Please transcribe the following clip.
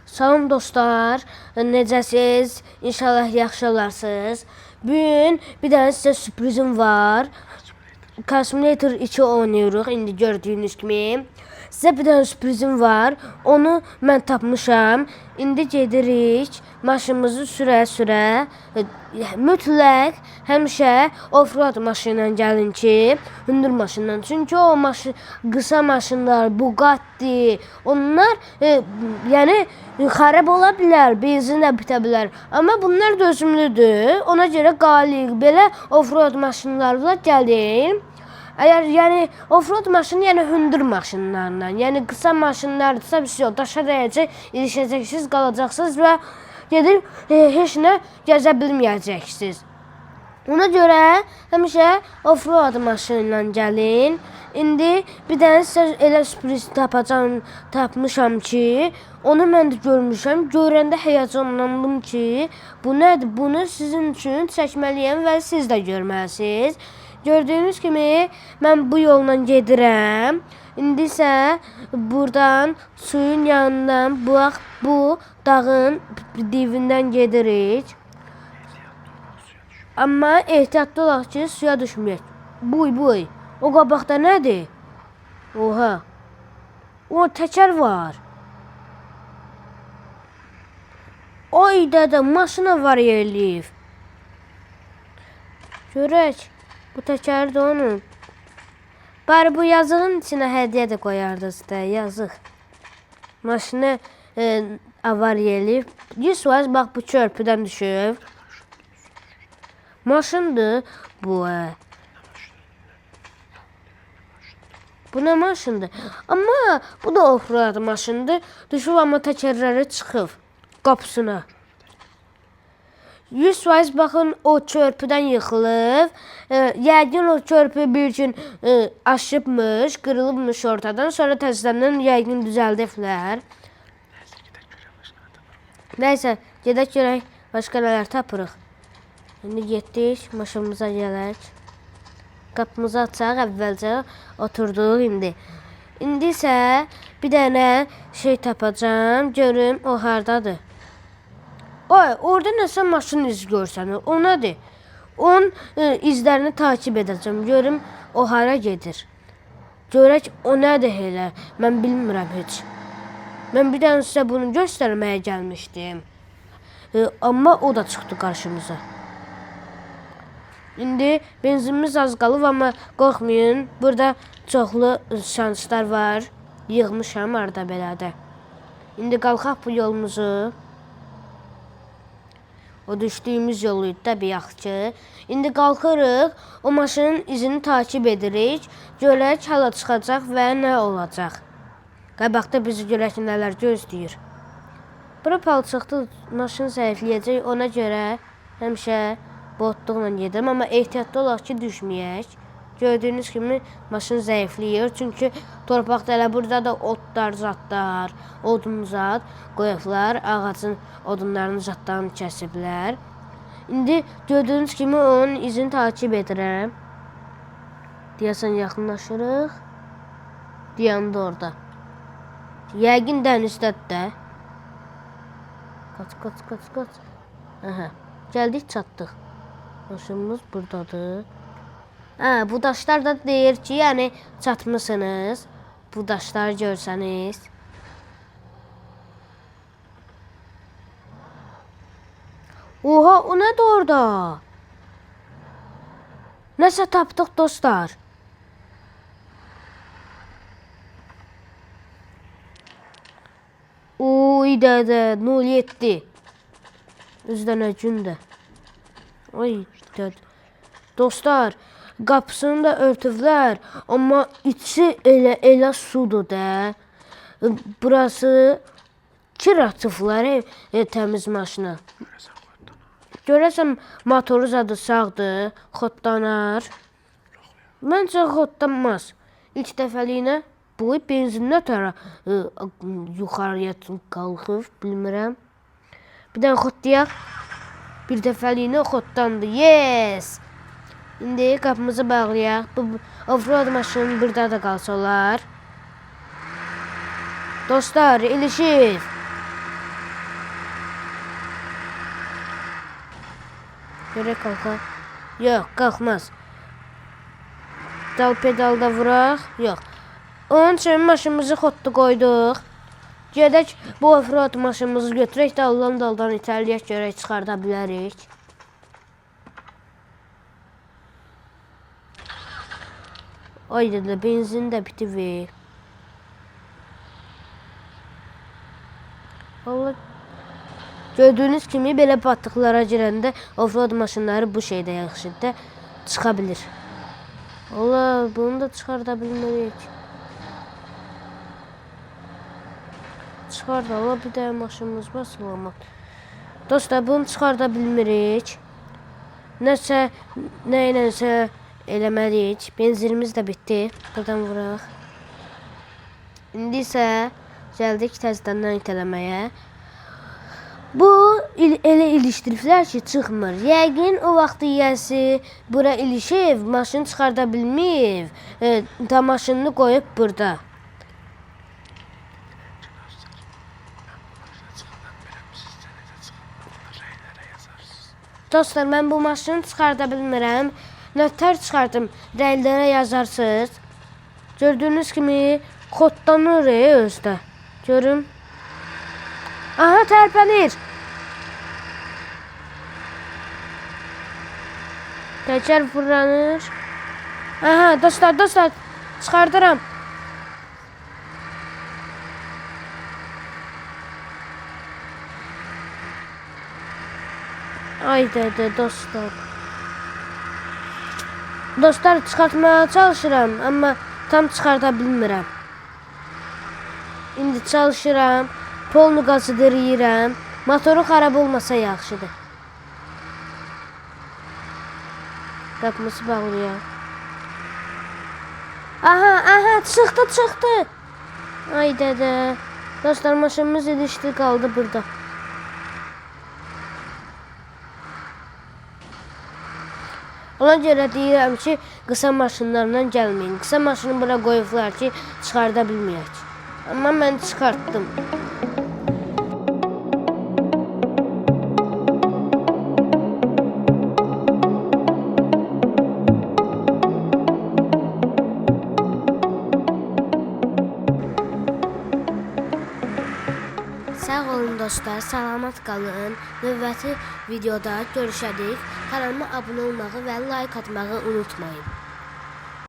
Salam dostlar, necəsiz? İnşallah yaxşı olarsınız. Bugün bir dənə sizə sürprizim var. Car Simulator 2 oynayırıq, indi gördüyünüz kimi. Sizə bir dənə sürprizim var. Onu mən tapmışam. İndi gedirik, maşınımızı sürə-sürə. Mütləq həmişə offroad maşınla gəlin ki, hündür maşınla. Çünki o qısa maşınlar, Bugatti, onlar yəni xarab ola bilər, benzin də bitə bilər. Amma bunlar dözümlüdür. Ona görə qalıq belə offroad maşınlarla gəlin. Əgər yəni offroad maşını, yəni hündür maşınlarla, yəni qısa maşınlardırsa bir şey daşa dəyəcək, ilişəcəksiniz, qalacaqsınız və gedib heç nə gəzə bilməyəcəksiniz. Ona görə həmişə offroad maşını ilə gəlin. İndi bir dənə sizə elə sürpriz tapmışam ki, onu mən də görmüşəm. Görəndə həyəcanlandım ki, bu nədir? Bunu sizin üçün çəkməliyəm və siz də görməlisiniz. Gördüyünüz kimi mən bu yolla gedirəm. İndi isə buradan suyun yanından bu dağın dibindən gedirik. Amma ehtiyatlı olaq ki, suya düşməyək. Buy. O qabaqda nədir? Oha. O təkər var. O idədə maşına var eləyib. Görək. Bu təkər də onun. Bari bu yazığın içinə hədiyyə də qoyardınız da, yazıq. Maşını avariya eləyib. 100% bax bu çörpüdən düşüb. Maşındır bu. Bu nə maşındır? Amma bu da offroad maşındır. Düşüb amma təkərləri çıxıb qapısına. 100% baxın o çörpüdən yıxılıb. Yəqin o çörpü bir gün aşıbmış, qırılıbmış ortadan. Sonra təzədən yəqin düzəldiblər. Nəysə, gedək görək başqa nələr tapırıq. İndi getdik, maşınımıza gələk. Qapımızı açaq, əvvəlcə oturduq indi. İndi isə bir dənə şey tapacağım, görüm o hardadır. Oy, orada nəsə maşın izi görsənir, o nədir? Onun izlərini takip edəcəm, görüm o hara gedir. Görək o nədir elə, mən bilmirəm heç. Mən bir dənə sizə bunu göstərməyə gəlmişdim. Amma o da çıxdı qarşımıza. İndi benzinimiz az qalıb, amma qorxmayın, burada çoxlu şanslar var. Yığmışam arada belədə. İndi qalxaq bu yolumuzu. O düşdüyümüz yolu idi da bir yaxşı. İndi qalxırıq, o maşının izini takip edirik. Görək hala çıxacaq və nə olacaq. Qabaqda bizi görək nələr gözləyir. Bura palçıqda maşın zəifləyəcək, ona görə həmişə botluqla gedirəm. Amma ehtiyatlı olaq ki, düşməyək. Gördüyünüz kimi maşın zəifləyir. Çünki torpaqda elə burada da otlar, zadlar, odun zad qoyublar. Ağacın odunlarını, zadlarını kəsiblər. İndi gördüyünüz kimi onun izini takip edirəm. Deyəsən yaxınlaşırıq. Deyəndə orada. Yəqin dənizdədir də. Qaç. Aha. Gəldik, çatdıq. Maşınımız buradadır. Bu daşlar da deyir ki, yəni çatmışsınız. Bu daşları görsəniz. Oha, o nədir orada? Nəsə tapdıq dostlar. Oy dədə, 07. Üzdə nə gündə. Oy dədə. Dostlar, qapısını da örtüblər, amma içi elə sudur da. Burası kir atıblar təmiz maşına. Görəsən motoru zadı sağdır, xoddanar. Məncə xoddanmaz. İlk dəfəliyinə bu benzinlə tərə yuxarıya qalxıb, bilmirəm. Bir dənə xoddayaq. Bir dəfəliyinə xoddandı. Yes! İndi qapımızı bağlayaq. Bu offroad maşını burada da qalsa olar. Dostlar, ilişir. Görək qalxar. Yox, qalxmaz. Dal pedalda vuraq. Yox. Onun üçün maşınımızı xotdu qoyduq. Gedək bu offroad maşınımızı götürək də daldan itələyək, görək çıxarda bilərik. Ayda da benzin də bitivir. Allah. Gördüyünüz kimi belə batdıqlara girəndə offroad maşınları bu şeydə yaxşıdır, çıxa bilir. Allah, bunu da çıxarda bilmirik. Çıxarda, Allah, bir də maşınımız var, salamat. Dostlar, bunu çıxarda bilmirik. Nəsə, nəyləsə eləməliyik. Benzinimiz də bitdi. Buradan vuraq. İndi isə gəldik təzədən itələməyə. Bu elə ilişdiriblər ki, çıxmır. Yəqin o vaxt yiyəsi bura ilişib, maşını çıxarda bilmir. Da maşınını qoyub burada. Dostlar, mən bu maşını çıxarda bilmirəm. Nötər çıxardım, rəylərə yazarsınız. Gördüyünüz kimi kodlanır özdə. Görün. Aha, tərpənir. Təkər fırlanır. Aha, dostlar, çıxardıram. Ay dədə, dostlar. Dostlar, çıxartmaya çalışıram, amma tam çıxarda bilmirəm. İndi çalışıram, polnu qazıdırıyıram. Motoru xarab olmasa yaxşıdır. Qapımızı bağlayaq. Aha, çıxdı. Ay dədə. Dostlar, maşınımız ilişdi, qaldı burada. Ona görə deyirəm ki, qısa maşınlarla gəlməyin. Qısa maşını bura qoyublar ki, çıxarda bilməyək. Amma mən çıxartdım. Sağ olun dostlar, salamat qalın. Növbəti videoda görüşərik. Kanalıma abunə olmağı və like atmağı unutmayın.